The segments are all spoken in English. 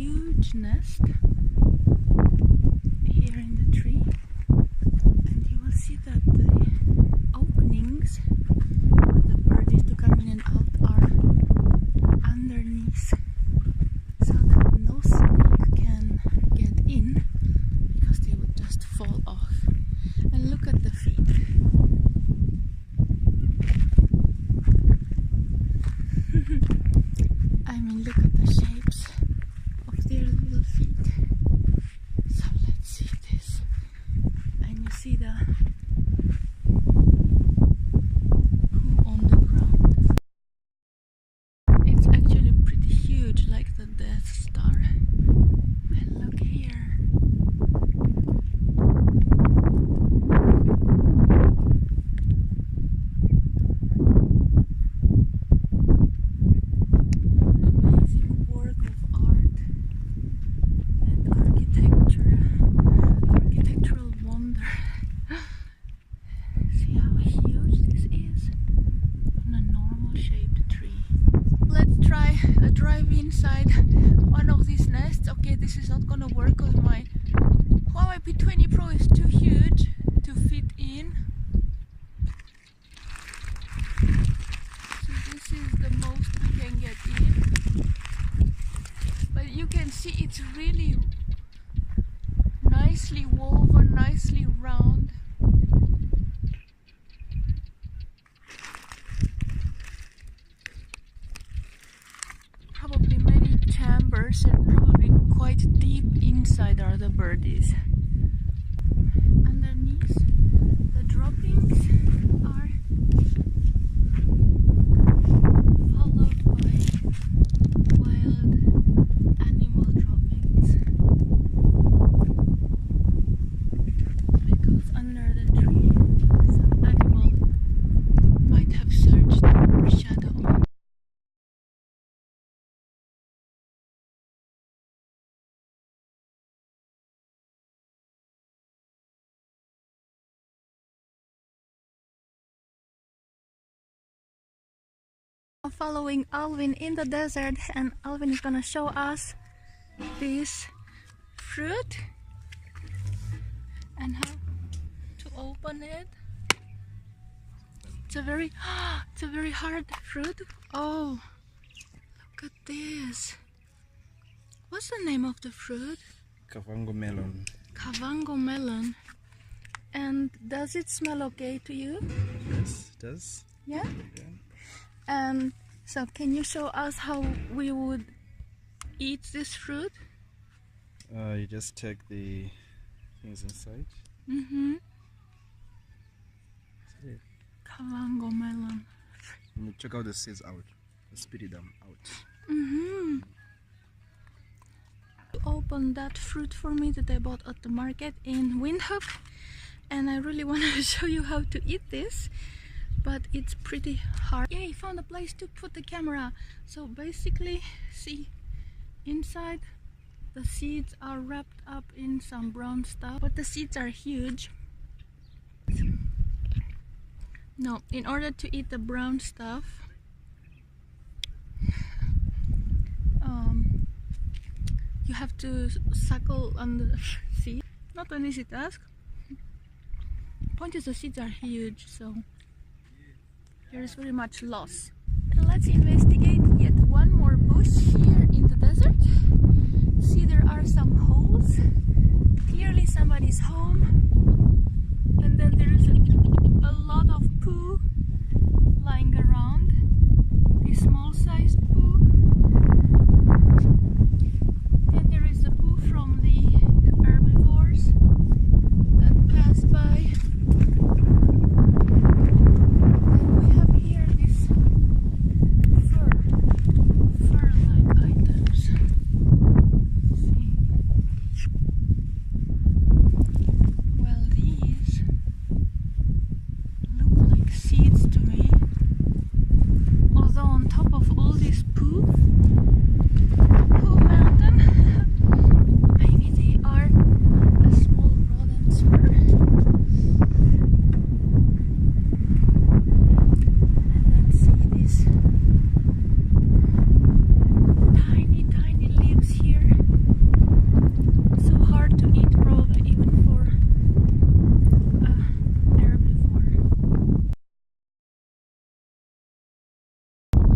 huge nest here in the tree, and you will see that the openings for the birdies to come in and out are underneath, so that no snake can get in because they would just fall off. And look at the feet. I mean, look at the shapes of their little feet. So let's see this. And you see the poo on the ground. It's actually pretty huge, like the Death Star. And look here. Inside one of these nests. Okay, this is not gonna work because my Huawei P20 Pro is too huge to fit in. So this is the most we can get in. But you can see it's really nicely woven, nicely round. Probably many chambers, and probably quite deep inside are the birdies. Underneath, the droppings are followed by wild animal droppings, because under the tree some animal might have searched for shadow. Following Alvin in the desert, and Alvin is gonna show us this fruit and how to open it. It's a very hard fruit. Oh, look at this. What's the name of the fruit? Kiwano melon. Kiwano melon. And does it smell okay to you? Yes, it does. Yeah? Yeah. So can you show us how we would eat this fruit? You just take the things inside. Kiwano melon. And you check out the seeds out. Spit them out. Open that fruit for me that I bought at the market in Windhoek, and I really want to show you how to eat this. But it's pretty hard. Yay, found a place to put the camera. So basically, see, inside the seeds are wrapped up in some brown stuff, but the seeds are huge. No, in order to eat the brown stuff, you have to suckle on the seed. Not an easy task. Point is, the seeds are huge, so there is very much loss. Let's investigate yet one more bush here in the desert. See, there are some holes. Clearly somebody's home. And then there is a lot of poo lying around. This small-sized poo. Then there is the poo from the herbivores that pass by.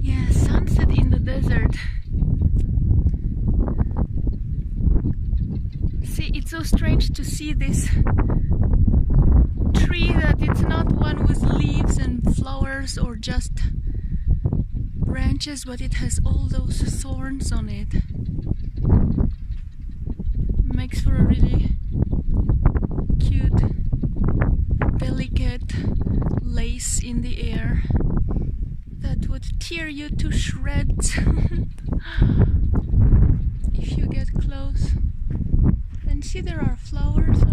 Yeah, sunset in the desert. See, it's so strange to see this tree that it's not one with leaves and flowers or just branches, but it has all those thorns on it. Makes for a really cute, delicate lace in the air that would tear you to shreds if you get close. And see, there are flowers